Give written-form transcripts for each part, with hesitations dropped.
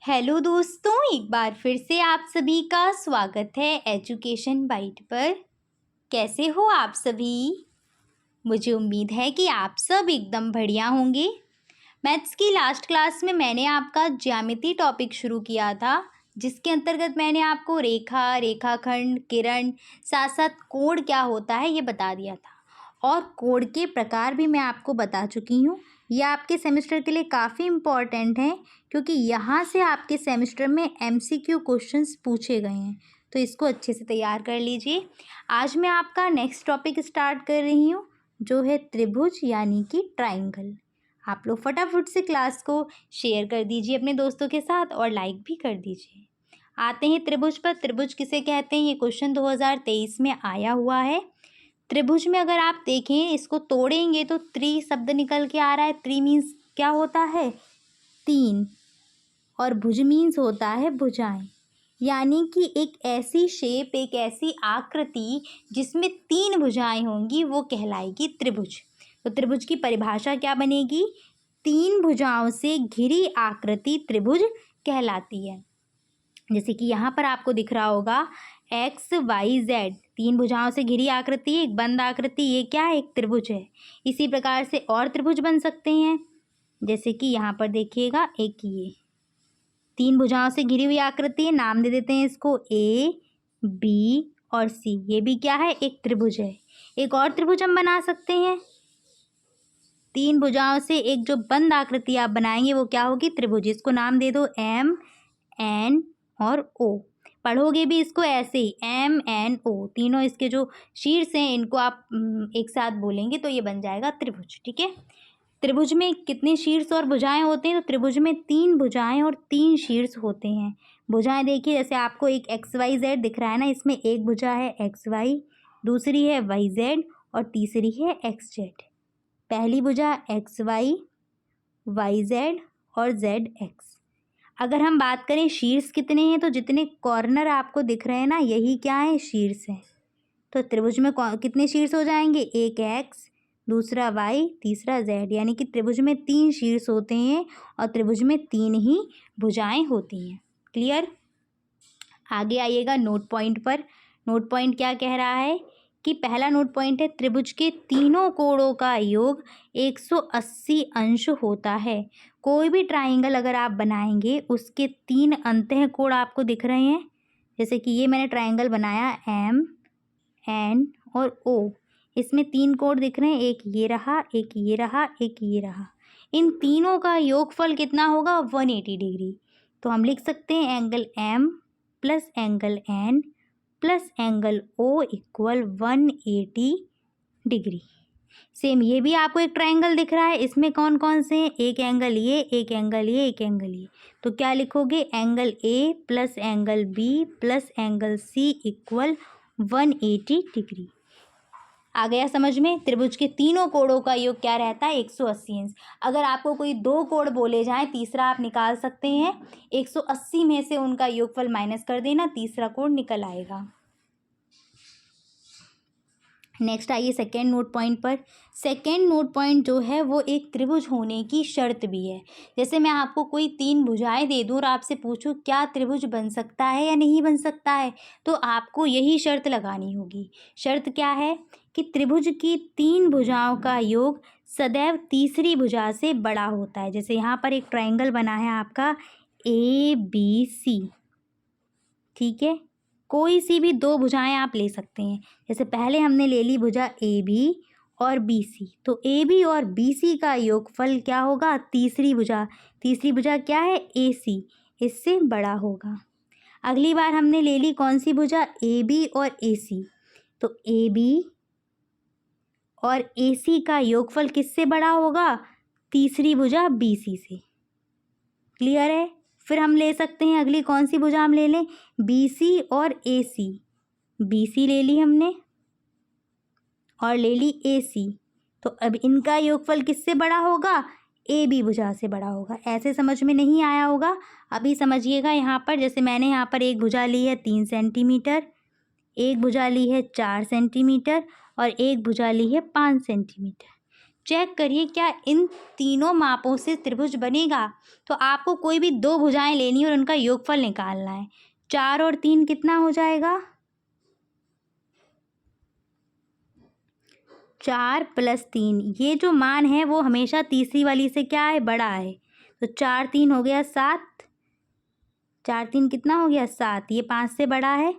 Hello दोस्तों, एक बार फिर से आप सभी का स्वागत है एजुकेशन बाइट पर। कैसे हो आप सभी? मुझे उम्मीद है कि आप सब एकदम बढ़िया होंगे। मैथ्स की लास्ट क्लास में मैंने आपका ज्यामिति टॉपिक शुरू किया था, जिसके अंतर्गत मैंने आपको रेखा, रेखाखंड, किरण, साथ साथ कोण क्या होता है ये बता दिया था। और कोण के प्रकार भी मैं आपको बता चुकी हूँ। ये आपके सेमेस्टर के लिए काफ़ी इम्पॉर्टेंट है, क्योंकि यहाँ से आपके सेमेस्टर में एमसीक्यू क्वेश्चंस पूछे गए हैं, तो इसको अच्छे से तैयार कर लीजिए। आज मैं आपका नेक्स्ट टॉपिक स्टार्ट कर रही हूँ, जो है त्रिभुज यानी कि ट्राइंगल। आप लोग फटाफट से क्लास को शेयर कर दीजिए अपने दोस्तों के साथ और लाइक भी कर दीजिए। आते हैं त्रिभुज पर। त्रिभुज किसे कहते हैं, ये क्वेश्चन 2023 में आया हुआ है। त्रिभुज में अगर आप देखें, इसको तोड़ेंगे तो त्रि शब्द निकल के आ रहा है। त्रि मीन्स क्या होता है, तीन, और भुज मीन्स होता है भुजाएं। यानी कि एक ऐसी शेप, एक ऐसी आकृति जिसमें तीन भुजाएं होंगी, वो कहलाएगी त्रिभुज। तो त्रिभुज की परिभाषा क्या बनेगी, तीन भुजाओं से घिरी आकृति त्रिभुज कहलाती है। जैसे कि यहाँ पर आपको दिख रहा होगा एक्स वाई जेड, तीन भुजाओं से घिरी आकृति, एक बंद आकृति, ये क्या है, एक त्रिभुज है। इसी प्रकार से और त्रिभुज बन सकते हैं। जैसे कि यहाँ पर देखिएगा, एक ये तीन भुजाओं से घिरी हुई आकृति है, नाम दे देते हैं इसको ए, बी और सी। ये भी क्या है, एक त्रिभुज है। एक और त्रिभुज हम बना सकते हैं, तीन भुजाओं से एक जो बंद आकृति आप बनाएंगे वो क्या होगी, त्रिभुज। इसको नाम दे दो एम, एन और ओ। पढ़ोगे भी इसको ऐसे ही, एम एन ओ, तीनों इसके जो शीर्ष हैं इनको आप एक साथ बोलेंगे तो ये बन जाएगा त्रिभुज। ठीक है। त्रिभुज में कितने शीर्ष और भुजाएं होते हैं, तो त्रिभुज में तीन भुजाएं और तीन शीर्ष होते हैं। भुजाएं देखिए, जैसे आपको एक एक्स वाई जेड दिख रहा है ना, इसमें एक भुजा है एक्स वाई, दूसरी है वाई जेड और तीसरी है एक्स जेड। पहली भुजा एक्स वाई, वाई जेड और जेड एक्स। अगर हम बात करें शीर्ष कितने हैं, तो जितने कॉर्नर आपको दिख रहे हैं ना, यही क्या है, शीर्ष है। तो त्रिभुज में कितने शीर्ष हो जाएंगे, एक एक्स, दूसरा वाई, तीसरा जेड। यानी कि त्रिभुज में तीन शीर्ष होते हैं और त्रिभुज में तीन ही भुजाएं होती हैं। क्लियर। आगे आइएगा नोट पॉइंट पर। नोट पॉइंट क्या कह रहा है कि पहला नोट पॉइंट है, त्रिभुज के तीनों कोणों का योग 180 अंश होता है। कोई भी ट्राइंगल अगर आप बनाएंगे, उसके तीन अंतः कोण आपको दिख रहे हैं। जैसे कि ये मैंने ट्राइंगल बनाया एम, एन और ओ, इसमें तीन कोण दिख रहे हैं, एक ये रहा, एक ये रहा, एक ये रहा। इन तीनों का योगफल कितना होगा, 180 डिग्री। तो हम लिख सकते हैं angle M plus angle N plus angle O equal 180 degree. Same ये भी आपको एक ट्राइंगल दिख रहा है, इसमें कौन कौन से हैं, एक एंगल ये, एक एंगल ये, एक एंगल ये। तो क्या लिखोगे, angle A plus angle B plus angle C equal 180 degree. आ गया समझ में। त्रिभुज के तीनों कोणों का योग क्या रहता है, 180 अंश। अगर आपको कोई दो कोण बोले जाएं, तीसरा आप निकाल सकते हैं। 180 में से उनका योगफल माइनस कर देना, तीसरा कोण निकल आएगा। नेक्स्ट आइए सेकेंड नोट पॉइंट पर। सेकेंड नोट पॉइंट जो है वो एक त्रिभुज होने की शर्त भी है। जैसे मैं आपको कोई तीन भुजाएं दे दूँ और आपसे पूछूं क्या त्रिभुज बन सकता है या नहीं बन सकता है, तो आपको यही शर्त लगानी होगी। शर्त क्या है कि त्रिभुज की तीन भुजाओं का योग सदैव तीसरी भुजा से बड़ा होता है। जैसे यहाँ पर एक ट्राइंगल बना है आपका ए बी सी, ठीक है। कोई सी भी दो भुजाएं आप ले सकते हैं। जैसे पहले हमने ले ली भुजा ए बी और बी सी, तो ए बी और बी सी का योगफल क्या होगा, तीसरी भुजा। तीसरी भुजा क्या है, ए सी, इससे बड़ा होगा। अगली बार हमने ले ली कौन सी भुजा, ए बी और ए सी, तो ए बी और ए सी का योगफल किससे बड़ा होगा, तीसरी भुजा बी सी से। क्लियर है। फिर हम ले सकते हैं अगली कौन सी भुजा हम ले लें, बी सी और ए सी। बी सी ले ली हमने और ले ली ए सी, तो अब इनका योगफल किससे बड़ा होगा, ए बी भुजा से बड़ा होगा। ऐसे समझ में नहीं आया होगा, अभी समझिएगा। यहाँ पर जैसे मैंने यहाँ पर एक भुजा ली है 3 सेंटीमीटर, एक भुजा ली है 4 सेंटीमीटर और एक भुजा ली है 5 सेंटीमीटर। चेक करिए क्या इन तीनों मापों से त्रिभुज बनेगा। तो आपको कोई भी दो भुजाएं लेनी और उनका योगफल निकालना है। 4 और 3 कितना हो जाएगा? 4 + 3, ये जो मान है वो हमेशा तीसरी वाली से क्या है? बड़ा है। तो 4 3 हो गया 7, 4 3 कितना हो गया? 7। ये 5 से बड़ा है,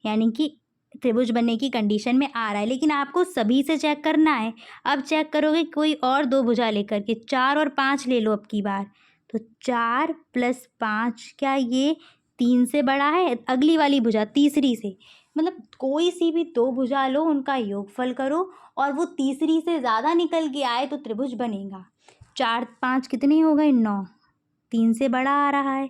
यानी कि त्रिभुज बनने की कंडीशन में आ रहा है। लेकिन आपको सभी से चेक करना है। अब चेक करोगे कोई और दो भुजा लेकर के, 4 और 5 ले लो अब की बार। तो 4 + 5 क्या ये 3 से बड़ा है? अगली वाली भुजा तीसरी से, मतलब कोई सी भी दो भुजा लो, उनका योगफल करो और वो तीसरी से ज़्यादा निकल के आए तो त्रिभुज बनेगा। 4 5 कितने हो गए? 9, 3 से बड़ा आ रहा है।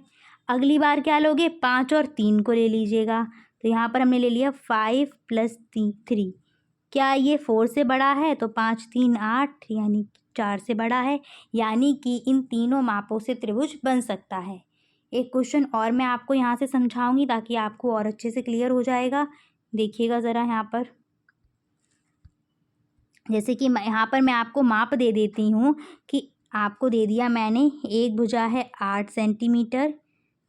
अगली बार क्या लोगे? 5 और 3 को ले लीजिएगा। तो यहाँ पर हमने ले लिया 5 + 3, क्या ये 4 से बड़ा है? तो 5 3 8, यानी 4 से बड़ा है, यानी कि इन तीनों मापों से त्रिभुज बन सकता है। एक क्वेश्चन और मैं आपको यहाँ से समझाऊंगी ताकि आपको और अच्छे से क्लियर हो जाएगा। देखिएगा ज़रा यहाँ पर, जैसे कि यहाँ पर मैं आपको माप दे देती हूँ कि आपको दे दिया मैंने, एक भुजा है 8 सेंटीमीटर,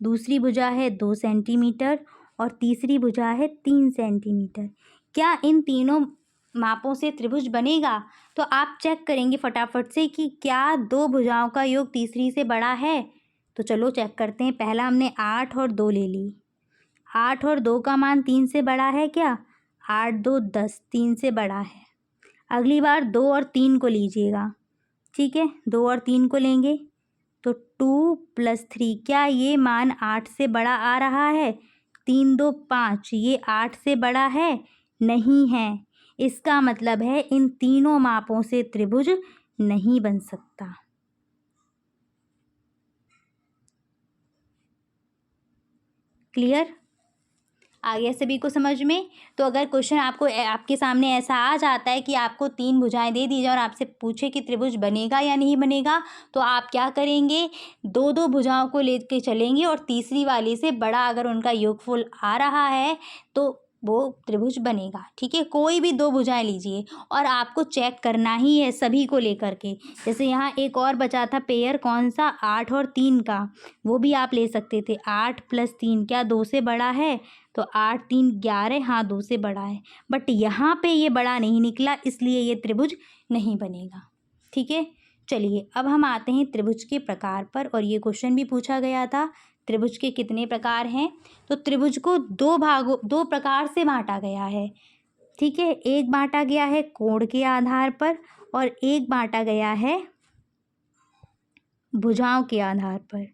दूसरी भुजा है 2 सेंटीमीटर और तीसरी भुजा है 3 सेंटीमीटर। क्या इन तीनों मापों से त्रिभुज बनेगा? तो आप चेक करेंगे फटाफट से कि क्या दो भुजाओं का योग तीसरी से बड़ा है। तो चलो चेक करते हैं। पहला हमने 8 और 2 ले ली। 8 और 2 का मान 3 से बड़ा है क्या? 8 2 10, 3 से बड़ा है। अगली बार 2 और 3 को लीजिएगा, ठीक है, 2 और 3 को लेंगे तो 2 + 3, क्या ये मान 8 से बड़ा आ रहा है? 3 2 5, ये 8 से बड़ा है? नहीं है। इसका मतलब है इन तीनों मापों से त्रिभुज नहीं बन सकता। क्लियर? आ गया सभी को समझ में? तो अगर क्वेश्चन आपको आपके सामने ऐसा आ जाता है कि आपको 3 भुजाएं दे दी जाए और आपसे पूछे कि त्रिभुज बनेगा या नहीं बनेगा, तो आप क्या करेंगे? दो दो भुजाओं को लेके चलेंगे और तीसरी वाली से बड़ा अगर उनका योगफल आ रहा है तो वो त्रिभुज बनेगा। ठीक है, कोई भी दो भुजाएं लीजिए और आपको चेक करना ही है सभी को लेकर के। जैसे यहाँ एक और बचा था पेयर, कौन सा? 8 और 3 का, वो भी आप ले सकते थे। 8 + 3 क्या 2 से बड़ा है? तो 8 3 11, हाँ 2 से बड़ा है। बट यहाँ पे ये बड़ा नहीं निकला, इसलिए ये त्रिभुज नहीं बनेगा। ठीक है, चलिए अब हम आते हैं त्रिभुज के प्रकार पर। और ये क्वेश्चन भी पूछा गया था, त्रिभुज के कितने प्रकार हैं? तो त्रिभुज को दो प्रकार से बांटा गया है। ठीक है, एक बांटा गया है कोण के आधार पर और एक बांटा गया है भुजाओं के आधार पर।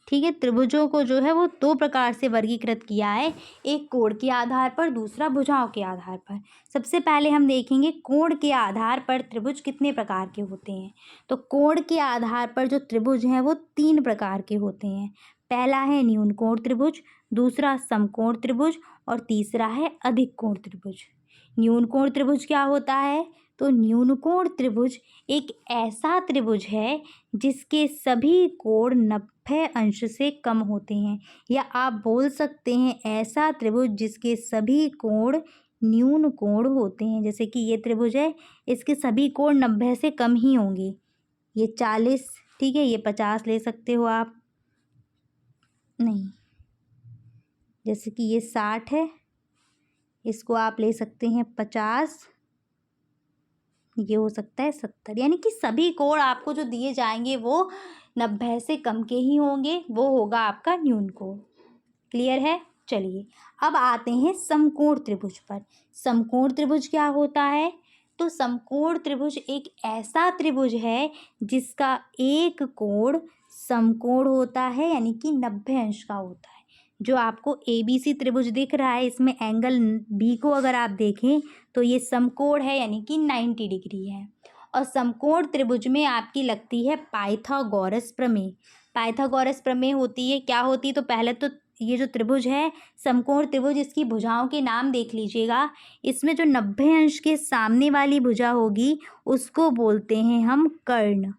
ठीक है, त्रिभुजों को जो है वो दो प्रकार से वर्गीकृत किया है, एक कोण के आधार पर, दूसरा भुजाओं के आधार पर। सबसे पहले हम देखेंगे कोण के आधार पर त्रिभुज कितने प्रकार के होते हैं। तो कोण के आधार पर जो त्रिभुज हैं वो 3 प्रकार के होते हैं। पहला है न्यून कोण त्रिभुज, दूसरा समकोण त्रिभुज और तीसरा है अधिक कोण त्रिभुज। न्यून कोण त्रिभुज क्या होता है? तो न्यून कोण त्रिभुज एक ऐसा त्रिभुज है जिसके सभी कोण 90 अंश से कम होते हैं, या आप बोल सकते हैं ऐसा त्रिभुज जिसके सभी कोण न्यून कोण होते हैं। जैसे कि ये त्रिभुज है, इसके सभी कोण 90 से कम ही होंगे। ये 40, ठीक है, ये 50 ले सकते हो आप, नहीं, जैसे कि ये 60 है, इसको आप ले सकते हैं 50, ये हो सकता है 70। यानी कि सभी कोण आपको जो दिए जाएंगे वो 90 से कम के ही होंगे, वो होगा आपका न्यून कोण। क्लियर है? चलिए अब आते हैं समकोण त्रिभुज पर। समकोण त्रिभुज क्या होता है? तो समकोण त्रिभुज एक ऐसा त्रिभुज है जिसका एक कोण समकोण होता है, यानी कि 90 अंश का होता है। जो आपको ABC त्रिभुज दिख रहा है, इसमें एंगल B को अगर आप देखें तो ये समकोण है, यानी कि 90 डिग्री है। और समकोण त्रिभुज में आपकी लगती है पाइथागोरस प्रमेय। पाइथागोरस प्रमेय होती है, क्या होती है? तो पहले तो ये जो त्रिभुज है समकोण त्रिभुज, इसकी भुजाओं के नाम देख लीजिएगा। इसमें जो 90 अंश के सामने वाली भुजा होगी उसको बोलते हैं हम कर्ण।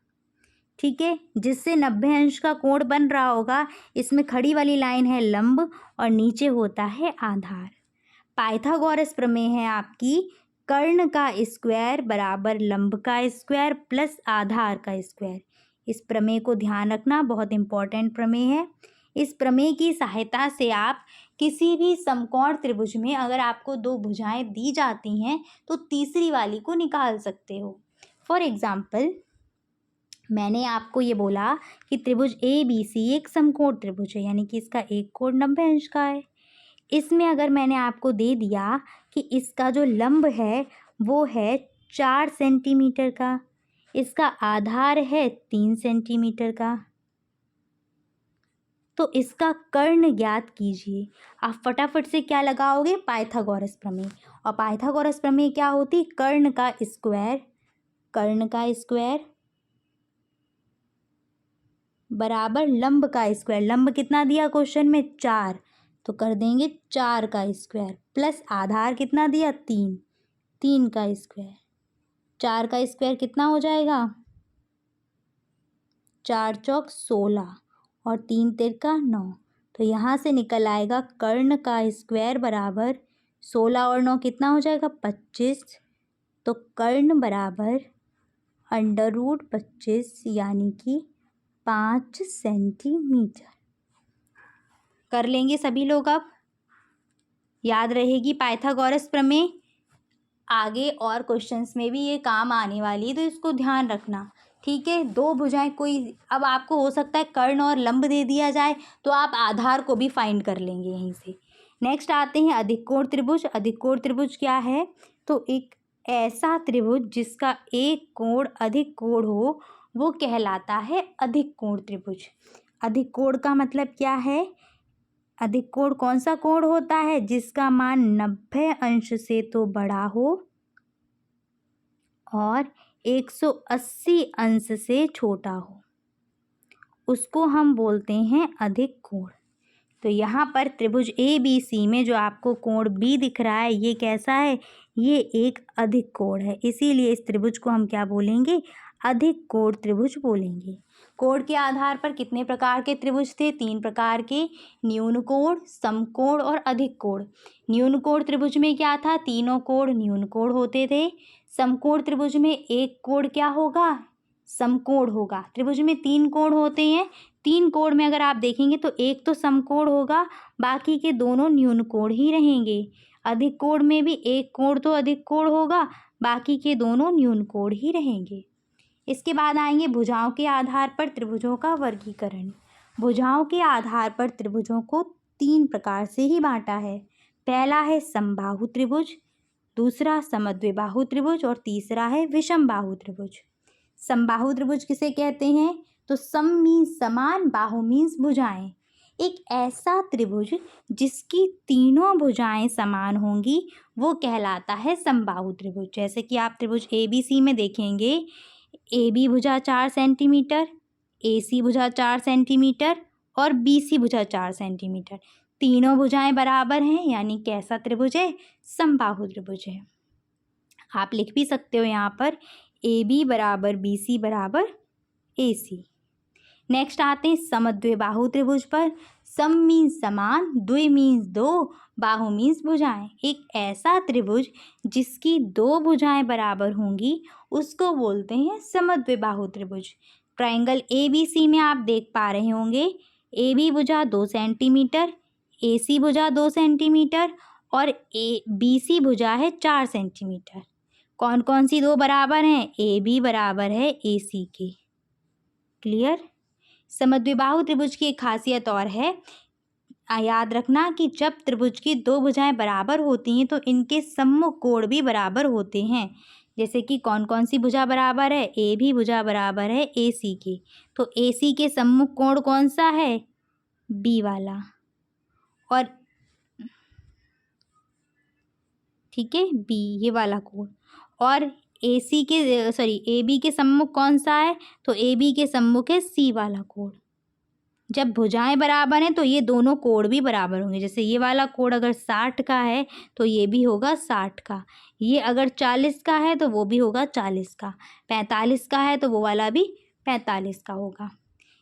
ठीक है, जिससे 90 अंश का कोण बन रहा होगा, इसमें खड़ी वाली लाइन है लंब और नीचे होता है आधार। पाइथागोरस प्रमेय है आपकी कर्ण का स्क्वायर बराबर लंब का स्क्वायर प्लस आधार का स्क्वायर। इस प्रमेय को ध्यान रखना, बहुत इंपॉर्टेंट प्रमेय है। इस प्रमेय की सहायता से आप किसी भी समकोण त्रिभुज में अगर आपको दो भुजाएं दी जाती हैं तो तीसरी वाली को निकाल सकते हो। फॉर एग्जाम्पल, मैंने आपको ये बोला कि त्रिभुज ABC एक समकोण त्रिभुज है, यानी कि इसका एक कोण 90 अंश का है। इसमें अगर मैंने आपको दे दिया कि इसका जो लंब है वो है 4 सेंटीमीटर का, इसका आधार है 3 सेंटीमीटर का, तो इसका कर्ण ज्ञात कीजिए। आप फटाफट से क्या लगाओगे? पाइथागोरस प्रमेय। और पाइथागोरस प्रमेय क्या होती? कर्ण का स्क्वायर बराबर लंब का स्क्वायर। लंब कितना दिया क्वेश्चन में? 4, तो कर देंगे 4 का स्क्वायर प्लस आधार कितना दिया? 3 का स्क्वायर। 4 का स्क्वायर कितना हो जाएगा? 4 चौक 16 और 3 तिरका 9। तो यहाँ से निकल आएगा कर्ण का स्क्वायर बराबर 16 और 9 कितना हो जाएगा? 25। तो कर्ण बराबर √25 यानी कि 5 सेंटीमीटर। कर लेंगे सभी लोग। अब याद रहेगी पाइथागोरस प्रमेय, आगे और क्वेश्चंस में भी ये काम आने वाली है, तो इसको ध्यान रखना, ठीक है। दो भुजाएं कोई, अब आपको हो सकता है कर्ण और लंब दे दिया जाए तो आप आधार को भी फाइंड कर लेंगे यहीं से। नेक्स्ट आते हैं अधिक कोण त्रिभुज। अधिक कोण त्रिभुज क्या है? तो एक ऐसा त्रिभुज जिसका एक कोण अधिक कोण हो वो कहलाता है अधिक कोण त्रिभुज। अधिक कोण का मतलब क्या है? अधिक कोण कौन सा कोण होता है? जिसका मान 90 अंश से तो बड़ा हो और 180 अंश से छोटा हो, उसको हम बोलते हैं अधिक कोण। तो यहाँ पर त्रिभुज ABC में जो आपको कोण B दिख रहा है ये कैसा है? ये एक अधिक कोण है, इसीलिए इस त्रिभुज को हम क्या बोलेंगे? अधिक कोण त्रिभुज बोलेंगे। कोण के आधार पर कितने प्रकार के त्रिभुज थे? 3 प्रकार के, न्यून कोण, समकोण और अधिक कोण। न्यून कोण त्रिभुज में क्या था? तीनों कोण न्यून कोण होते थे। समकोण त्रिभुज में एक कोण क्या होगा? समकोण होगा। त्रिभुज में 3 कोण होते हैं, 3 कोण में अगर आप देखेंगे तो एक तो समकोण होगा, बाकी के दोनों न्यून कोण ही रहेंगे। अधिक कोण में भी एक कोण तो अधिक कोण होगा, बाकी के दोनों न्यून कोण ही रहेंगे। इसके बाद आएंगे भुजाओं के आधार पर त्रिभुजों का वर्गीकरण। भुजाओं के आधार पर त्रिभुजों को 3 प्रकार से ही बांटा है। पहला है समबाहु त्रिभुज, दूसरा समद्विबाहु त्रिभुज और तीसरा है विषमबाहु त्रिभुज। समबाहु त्रिभुज किसे कहते हैं? तो सम मीन्स समान, बाहु मीन्स भुजाएं। एक ऐसा त्रिभुज जिसकी तीनों भुजाएं समान होंगी वो कहलाता है समबाहु त्रिभुज। जैसे कि आप त्रिभुज ABC में देखेंगे, AB भुजा 4 सेंटीमीटर, AC भुजा 4 सेंटीमीटर और BC भुजा 4 सेंटीमीटर। तीनों भुजाएं बराबर हैं, यानी कैसा त्रिभुज है? समबाहु त्रिभुज है। आप लिख भी सकते हो यहाँ पर AB बराबर BC बराबर AC। नेक्स्ट आते हैं समद्विबाहु त्रिभुज पर। सम मीन्स समान, द्वि मीन्स दो, बाहु मीन्स भुजाएं। एक ऐसा त्रिभुज जिसकी 2 भुजाएं बराबर होंगी उसको बोलते हैं समद्विबाहु त्रिभुज। ट्राइंगल ABC में आप देख पा रहे होंगे, AB भुजा 2 सेंटीमीटर, AC भुजा 2 सेंटीमीटर और BC भुजा है 4 सेंटीमीटर। कौन कौन सी 2 बराबर हैं? AB बराबर है AC के। क्लियर? समद्विबाहु त्रिभुज की एक खासियत और है, याद रखना कि जब त्रिभुज की 2 भुजाएं बराबर होती हैं तो इनके सम्मुख कोण भी बराबर होते हैं। जैसे कि कौन कौन सी भुजा बराबर है? AB भुजा बराबर है AC के। तो AC के सम्मुख कोण कौन सा है? B वाला। और ठीक है, B ये वाला कोण। और AB के सम्मुख कौन सा है? तो AB के सम्मुख है C वाला कोण। जब भुजाएं बराबर हैं तो ये दोनों कोण भी बराबर होंगे। जैसे ये वाला कोण अगर 60 का है तो ये भी होगा 60 का, ये अगर 40 का है तो वो भी होगा 40 का, 45 का है तो वो वाला भी 45 का होगा।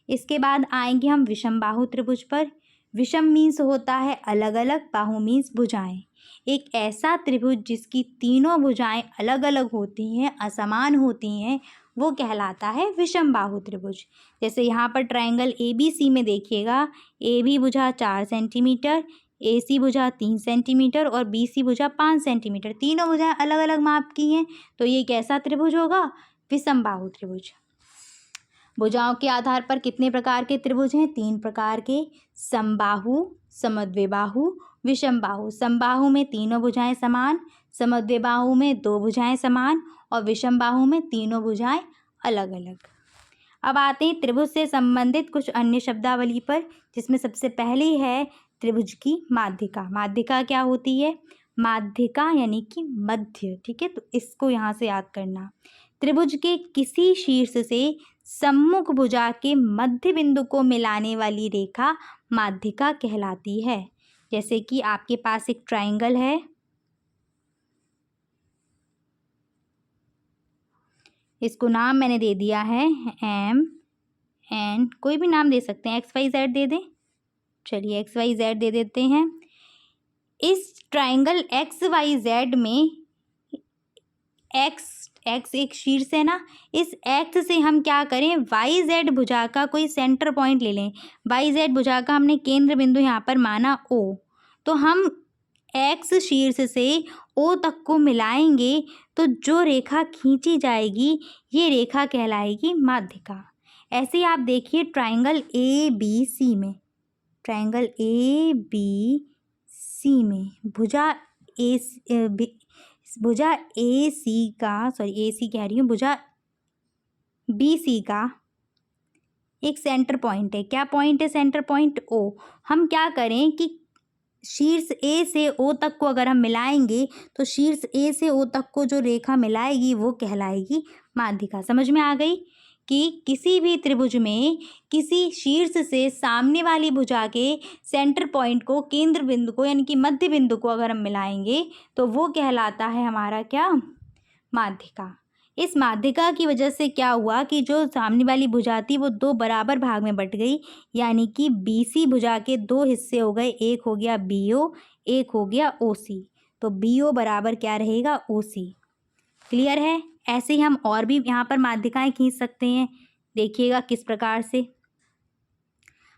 इसके बाद आएंगे हम विषमबाहु त्रिभुज पर। विषम मीन्स होता है अलग अलग, बाहु मीन्स भुजाएं। एक ऐसा त्रिभुज जिसकी तीनों भुजाएं अलग अलग होती हैं, असमान होती हैं, वो कहलाता है विषम बाहु त्रिभुज। जैसे यहाँ पर ट्रायंगल ABC में देखिएगा, AB भुजा 4 सेंटीमीटर, AC भुजा 3 सेंटीमीटर और BC भुजा 5 सेंटीमीटर, तीनों भुजाएं अलग अलग माप की हैं, तो ये कैसा त्रिभुज होगा? विषम बाहु त्रिभुज। भुजाओं के आधार पर कितने प्रकार के त्रिभुज हैं? 3 प्रकार के, समबाहु, समद्विबाहु, विषम बाहु। समबाहु में तीनों भुजाएं समान, समद्विबाहु में 2 भुजाएं समान और विषम बाहु में तीनों भुजाएं अलग अलग। अब आते हैं त्रिभुज से संबंधित कुछ अन्य शब्दावली पर, जिसमें सबसे पहली है त्रिभुज की माध्यिका। माध्यिका क्या होती है? माध्यिका यानी कि मध्य, ठीक है, तो इसको यहाँ से याद करना। त्रिभुज के किसी शीर्ष से सम्मुख भुजा के मध्य बिंदु को मिलाने वाली रेखा माध्यिका कहलाती है। जैसे कि आपके पास एक ट्रायंगल है, इसको नाम मैंने दे दिया है MN, कोई भी नाम दे सकते हैं, XYZ दे दें, चलिए XYZ दे देते हैं। इस ट्रायंगल XYZ में x एक शीर्ष है ना, इस x से हम क्या करें? YZ भुजा का कोई सेंटर पॉइंट ले लें। YZ भुजा का हमने केंद्र बिंदु यहाँ पर माना O, तो हम x शीर्ष से O तक को मिलाएंगे, तो जो रेखा खींची जाएगी ये रेखा कहलाएगी माध्यिका। ऐसे ही आप देखिए ट्रायंगल ABC में, ट्रायंगल ABC में भुजा AC का, AC कह रही हूँ, भुजा BC का एक सेंटर पॉइंट है। क्या पॉइंट है? Centre point O। हम क्या करें कि शीर्ष A से O तक को अगर हम मिलाएंगे, तो शीर्ष A से O तक को जो रेखा मिलाएगी वो कहलाएगी माध्यिका। समझ में आ गई कि किसी भी त्रिभुज में किसी शीर्ष से सामने वाली भुजा के सेंटर पॉइंट को, केंद्र बिंदु को यानी कि मध्य बिंदु को अगर हम मिलाएंगे तो वो कहलाता है हमारा क्या? माध्यिका। इस माध्यिका की वजह से क्या हुआ कि जो सामने वाली भुजा थी वो 2 बराबर भाग में बट गई, यानी कि BC भुजा के 2 हिस्से हो गए, एक हो गया BO, एक हो गया OC। तो BO बराबर क्या रहेगा? OC। क्लियर है? ऐसे ही हम और भी यहाँ पर माध्यिकाएं खींच सकते हैं। देखिएगा किस प्रकार से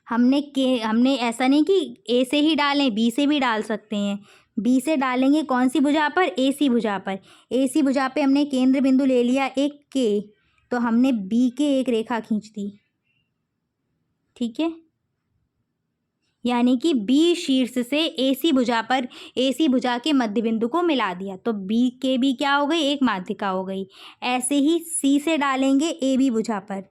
हमने ऐसा नहीं कि A से ही डालें, B से भी डाल सकते हैं। B से डालेंगे कौन सी भुजा पर? AC भुजा पर। AC भुजा पे हमने केंद्र बिंदु ले लिया एक K, तो हमने B के एक रेखा खींच दी, ठीक है, यानी कि B शीर्ष से AC भुजा पर AC भुजा के मध्य बिंदु को मिला दिया, तो B के भी क्या हो गई? एक माध्यिका हो गई। ऐसे ही C से डालेंगे AB भुजा पर,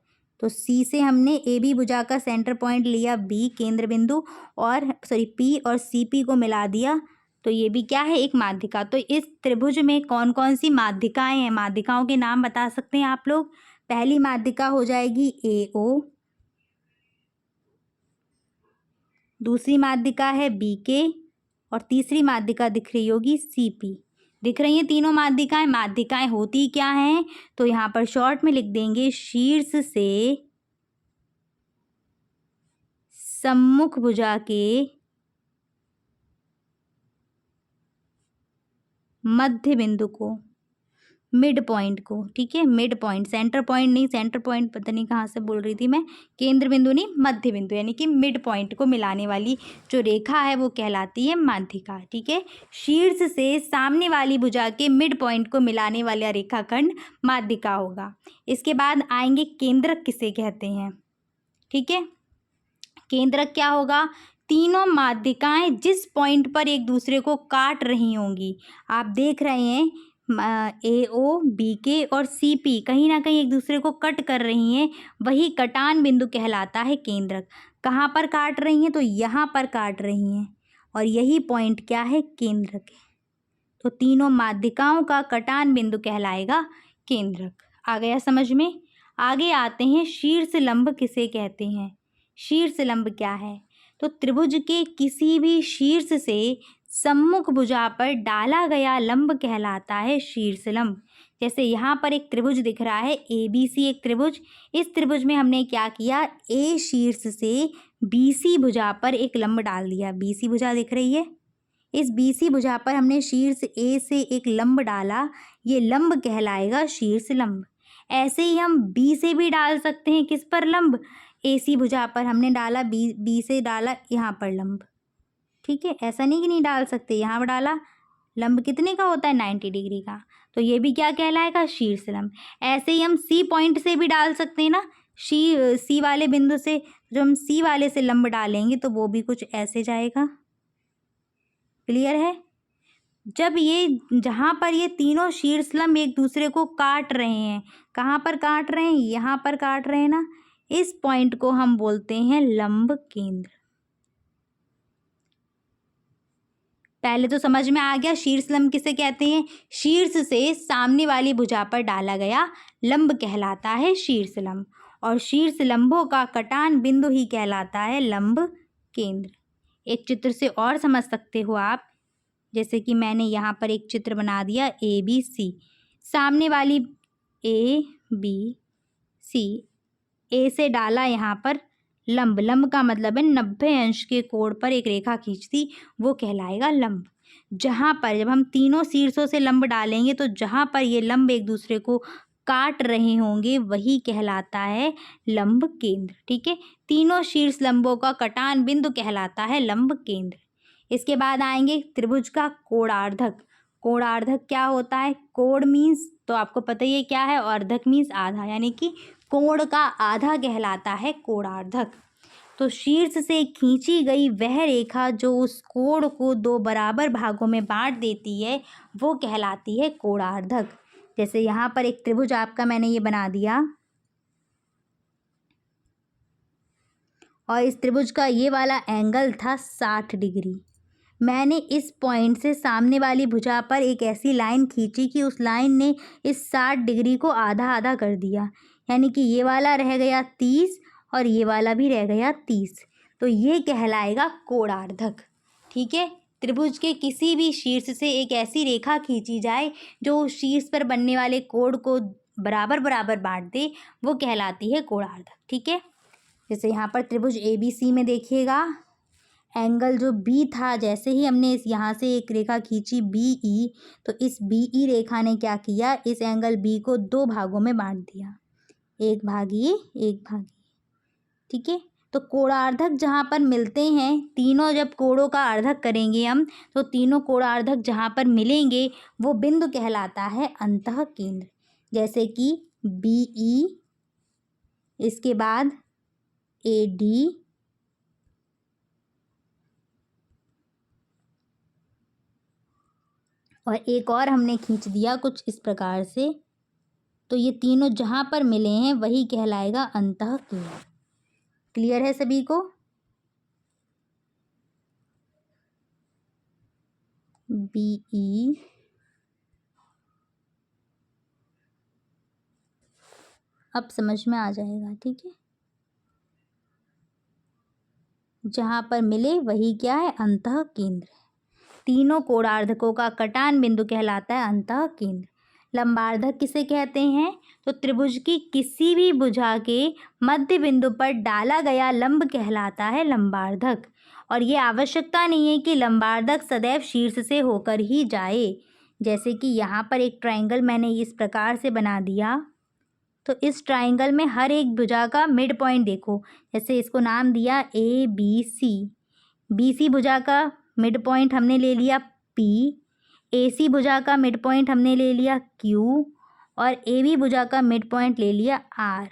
तो C से हमने AB भुजा का सेंटर पॉइंट लिया B केंद्र बिंदु और P और CP को मिला दिया, तो ये भी क्या है? एक माध्यिका। तो इस त्रिभुज में कौन कौन सी माध्यिकाएं हैं? माध्यिकाओं के नाम बता सकते हैं आप लोग। पहली माध्यिका हो जाएगी AO, दूसरी माध्यिका है BK और तीसरी माध्यिका दिख रही होगी CP। दिख रही हैं तीनों माध्यिकाएं। माध्यिकाएं होती क्या हैं? तो यहाँ पर शॉर्ट में लिख देंगे, शीर्ष से सम्मुख भुजा के मध्य बिंदु को, मिड पॉइंट को, ठीक है, मिड पॉइंट, सेंटर पॉइंट नहीं, सेंटर पॉइंट पता नहीं कहाँ से बोल रही थी मैं, केंद्र बिंदु नहीं, मध्य बिंदु यानी कि मिड पॉइंट को मिलाने वाली जो रेखा है वो कहलाती है माध्यिका, ठीक है। शीर्ष से सामने वाली भुजा के मिड पॉइंट को मिलाने वाला रेखाखंड माध्यिका होगा। इसके बाद आएंगे केंद्रक किसे कहते हैं, ठीक है। केंद्रक क्या होगा? तीनों माध्यिकाएं जिस पॉइंट पर एक दूसरे को काट रही होंगी, आप देख रहे हैं AO, BK और CP कहीं ना कहीं एक दूसरे को कट कर रही हैं, वही कटान बिंदु कहलाता है केंद्रक। कहाँ पर काट रही हैं? तो यहाँ पर काट रही हैं और यही पॉइंट क्या है? केंद्रक है। तो तीनों माध्यिकाओं का कटान बिंदु कहलाएगा केंद्रक। आ गया समझ में? आगे आते हैं, शीर्ष लंब किसे कहते हैं। शीर्ष लंब क्या है? तो त्रिभुज के किसी भी शीर्ष से सम्मुख भुजा पर डाला गया लंब कहलाता है शीर्ष लंब। जैसे यहाँ पर एक त्रिभुज दिख रहा है ABC, एक त्रिभुज। इस त्रिभुज में हमने क्या किया, A शीर्ष से BC भुजा पर एक लंब डाल दिया। BC भुजा दिख रही है, इस BC भुजा पर हमने शीर्ष A से एक लंब डाला, ये लंब कहलाएगा शीर्ष लंब। ऐसे ही हम B से भी डाल सकते हैं, किस पर लंब, AC भुजा पर हमने डाला, B से डाला यहाँ पर लंब। ठीक है, ऐसा नहीं कि नहीं डाल सकते, यहाँ पर डाला, लंब कितने का होता है, 90 डिग्री का, तो ये भी क्या कहलाएगा, शीर्ष लंब। ऐसे ही हम C पॉइंट से भी डाल सकते हैं ना, C वाले बिंदु से, जो हम C वाले से लंब डालेंगे तो वो भी कुछ ऐसे जाएगा। क्लियर है। जब ये जहाँ पर ये तीनों शीर्ष लंब एक दूसरे को काट रहे हैं, कहाँ पर काट रहे हैं, यहाँ पर काट रहे हैं ना, इस पॉइंट को हम बोलते हैं लंब केंद्र। पहले तो समझ में आ गया शीर्ष लंब किसे कहते हैं, शीर्ष से सामने वाली भुजा पर डाला गया लंब कहलाता है शीर्ष लंब, और शीर्ष लंबों का कटान बिंदु ही कहलाता है लंब केंद्र। एक चित्र से और समझ सकते हो आप, जैसे कि मैंने यहाँ पर एक चित्र बना दिया ABC, सामने वाली ABC, A से डाला यहाँ पर लंब, लंब का मतलब है 90 अंश के कोण पर एक रेखा खींचती, वो कहलाएगा लंब। जहाँ पर जब हम तीनों शीर्षों से लंब डालेंगे तो जहाँ पर ये लंब एक दूसरे को काट रहे होंगे वही कहलाता है लंब केंद्र। ठीक है, तीनों शीर्ष लंबों का कटान बिंदु कहलाता है लंब केंद्र। इसके बाद आएंगे त्रिभुज का कोणार्धक। कोणार्धक क्या होता है, कोण मीन्स तो आपको पता ही है क्या है, और अर्धक मीन्स आधा, यानी कि कोण का आधा कहलाता है कोणार्धक। तो शीर्ष से खींची गई वह रेखा जो उस कोण को दो बराबर भागों में बांट देती है वो कहलाती है कोणार्धक। जैसे यहाँ पर एक त्रिभुज आपका मैंने ये बना दिया, और इस त्रिभुज का ये वाला एंगल था 60 डिग्री। मैंने इस पॉइंट से सामने वाली भुजा पर एक ऐसी लाइन खींची कि उस लाइन ने इस 60 डिग्री को आधा आधा कर दिया, यानी कि ये वाला रह गया 30 और ये वाला भी रह गया 30, तो ये कहलाएगा कोणार्धक। ठीक है, त्रिभुज के किसी भी शीर्ष से एक ऐसी रेखा खींची जाए जो उस शीर्ष पर बनने वाले कोण को बराबर बराबर बांट दे, वो कहलाती है कोणार्धक। ठीक है, जैसे यहाँ पर त्रिभुज ABC में देखिएगा, एंगल जो B था, जैसे ही हमने इस यहाँ से एक रेखा खींची BE, तो इस BE रेखा ने क्या किया, इस एंगल B को दो भागों में बांट दिया, एक भाग ये, एक भाग ये। ठीक है, तो कोणार्धक जहाँ पर मिलते हैं, तीनों जब कोणों का अर्धक करेंगे हम, तो तीनों कोणार्धक जहाँ पर मिलेंगे वो बिंदु कहलाता है अंतः केंद्र। जैसे कि BE, इसके बाद AD, और एक और हमने खींच दिया कुछ इस प्रकार से, तो ये तीनों जहाँ पर मिले हैं वही कहलाएगा अंतः केंद्र। क्लियर है सभी को। BE, अब समझ में आ जाएगा। ठीक है, जहाँ पर मिले वही क्या है, अंतः केंद्र है। तीनों कोणार्धकों का कटान बिंदु कहलाता है अंतः केंद्र। लंबार्धक किसे कहते हैं, तो त्रिभुज की किसी भी भुजा के मध्य बिंदु पर डाला गया लंब कहलाता है लंबार्धक। और ये आवश्यकता नहीं है कि लंबार्धक सदैव शीर्ष से होकर ही जाए। जैसे कि यहाँ पर एक ट्रायंगल मैंने इस प्रकार से बना दिया, तो इस ट्रायंगल में हर एक भुजा का मिड पॉइंट देखो, जैसे इसको नाम दिया ABC। BC भुजा का मिड पॉइंट हमने ले लिया P, AC भुजा का मिड पॉइंट हमने ले लिया Q, और AB भुजा का मिड पॉइंट ले लिया R।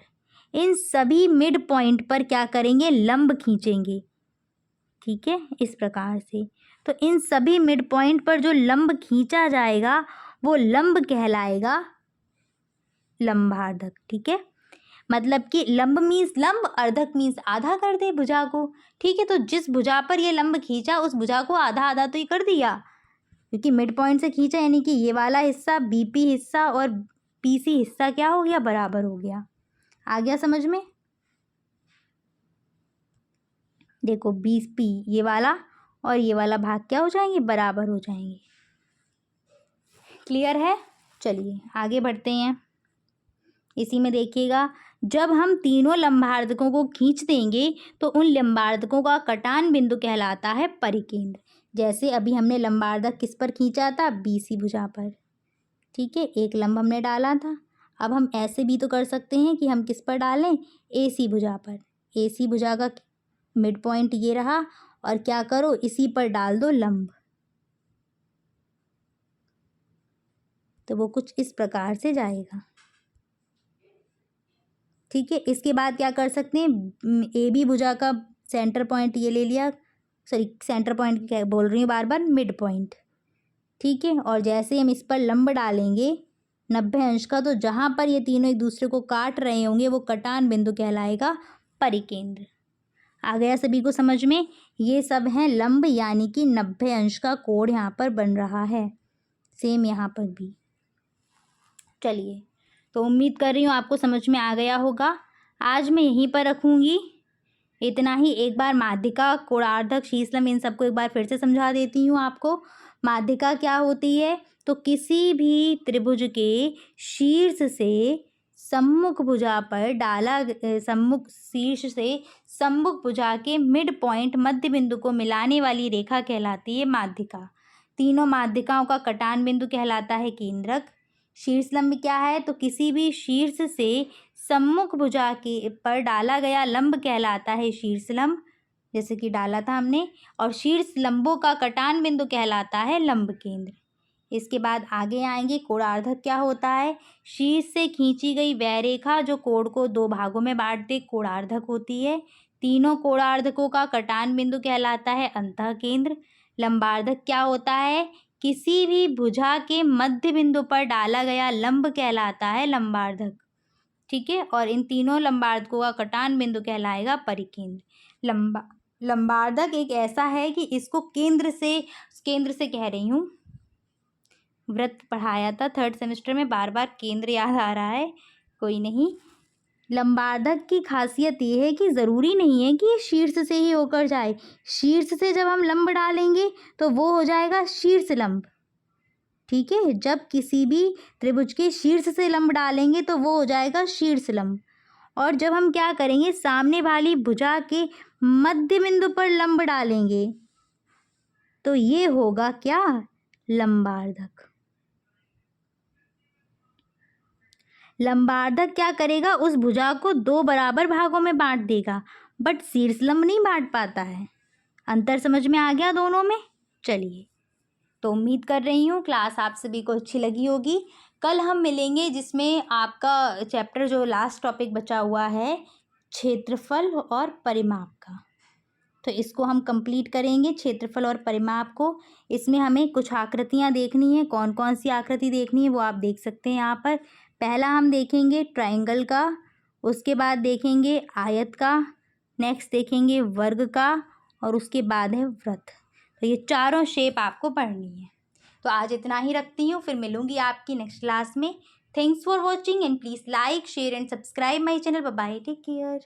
इन सभी मिड पॉइंट पर क्या करेंगे, लंब खींचेंगे। ठीक है, इस प्रकार से। तो इन सभी मिड पॉइंट पर जो लंब खींचा जाएगा वो लंब कहलाएगा लंबार्धक। ठीक है, मतलब कि लंब मीन्स लंब, अर्धक मीन्स आधा कर दे भुजा को। ठीक है, तो जिस भुजा पर ये लंब खींचा उस भुजा को आधा आधा तो ही कर दिया, क्योंकि मिड पॉइंट से खींचा, यानी कि ये वाला हिस्सा BP हिस्सा और PC हिस्सा क्या हो गया, बराबर हो गया। आ गया समझ में। देखो BP ये वाला और ये वाला भाग क्या हो जाएंगे, बराबर हो जाएंगे। क्लियर है? चलिए आगे बढ़ते हैं। इसी में देखिएगा, जब हम तीनों लंबार्धकों को खींच देंगे तो उन लंबार्धकों का कटान बिंदु कहलाता है परिकेंद्र। जैसे अभी हमने लंबार्धक किस पर खींचा था, BC भुजा पर। ठीक है, एक लंब हमने डाला था। अब हम ऐसे भी तो कर सकते हैं कि हम किस पर डालें, AC भुजा पर। AC भुजा का मिड पॉइंट ये रहा, और क्या करो, इसी पर डाल दो लंब, तो वो कुछ इस प्रकार से जाएगा। ठीक है, इसके बाद क्या कर सकते हैं, AB भुजा का सेंटर पॉइंट ये ले लिया, सॉरी सेंटर पॉइंट क्या बोल रही हूँ बार बार, मिड पॉइंट। ठीक है, और जैसे हम इस पर लंब डालेंगे 90 अंश का, तो जहाँ पर ये तीनों एक दूसरे को काट रहे होंगे वो कटान बिंदु कहलाएगा परिकेंद्र। आ गया सभी को समझ में? ये सब हैं लंब, यानी कि 90 अंश का कोण यहाँ पर बन रहा है। सेम यहाँ पर भी। चलिए, तो उम्मीद कर रही हूँ आपको समझ में आ गया होगा। आज मैं यहीं पर रखूँगी, इतना ही। एक बार माध्यिका, कोणार्धक, शीर्षलंब, इन सबको एक बार फिर से समझा देती हूँ आपको। माध्यिका क्या होती है, तो किसी भी त्रिभुज के शीर्ष से सम्मुख भुजा पर डाला, सम्मुख शीर्ष से सम्मुख भुजा के मिड पॉइंट मध्य बिंदु को मिलाने वाली रेखा कहलाती है माध्यिका। तीनों माध्यिकाओं का कटान बिंदु कहलाता है केंद्रक। शीर्षलंब क्या है, तो किसी भी शीर्ष से सम्मुख भुजा के पर डाला गया लंब कहलाता है शीर्षलंब, जैसे कि डाला था हमने। और शीर्ष लंबों का कटान बिंदु कहलाता है लंब केंद्र। इसके बाद आगे आएंगे, कोणार्धक क्या होता है, शीर्ष से खींची गई वह रेखा जो कोण को दो भागों में बांट दे, कोणार्धक होती है। तीनों कोणार्धकों का कटान बिंदु कहलाता है अंतः केंद्र। लंबार्धक क्या होता है, किसी भी भुजा के मध्य बिंदु पर डाला गया लंब कहलाता है लंबार्धक। ठीक है, और इन तीनों लंबार्धकों का कटान बिंदु कहलाएगा परिकेंद्र। लंबार्धक एक ऐसा है कि इसको केंद्र से कह रही हूँ, वृत्त पढ़ाया था 3rd सेमेस्टर में, बार बार केंद्र याद आ रहा है, कोई नहीं। लंबार्धक की खासियत ये है कि ज़रूरी नहीं है कि ये शीर्ष से ही होकर जाए। शीर्ष से जब हम लंब डालेंगे तो वो हो जाएगा शीर्ष लंब। ठीक है, जब किसी भी त्रिभुज के शीर्ष से लंब डालेंगे तो वो हो जाएगा शीर्ष लंब। और जब हम क्या करेंगे, सामने वाली भुजा के मध्य बिंदु पर लंब डालेंगे तो ये होगा क्या, लंबार्धक। लंबार्धक क्या करेगा, उस भुजा को दो बराबर भागों में बांट देगा, बट शीर्षलंब नहीं बांट पाता है। अंतर समझ में आ गया दोनों में? चलिए, तो उम्मीद कर रही हूँ क्लास आप सभी को अच्छी लगी होगी। कल हम मिलेंगे, जिसमें आपका चैप्टर जो लास्ट टॉपिक बचा हुआ है, क्षेत्रफल और परिमाप का, तो इसको हम कंप्लीट करेंगे, क्षेत्रफल और परिमाप को। इसमें हमें कुछ आकृतियाँ देखनी है। कौन कौन सी आकृति देखनी है वो आप देख सकते हैं यहाँ पर। पहला हम देखेंगे ट्रायंगल का, उसके बाद देखेंगे आयत का, नेक्स्ट देखेंगे वर्ग का, और उसके बाद है वृत्त। तो ये चारों शेप आपको पढ़नी है। तो आज इतना ही रखती हूँ, फिर मिलूँगी आपकी नेक्स्ट क्लास में। Thanks for watching and please like, share and subscribe my channel. Bye bye, take care.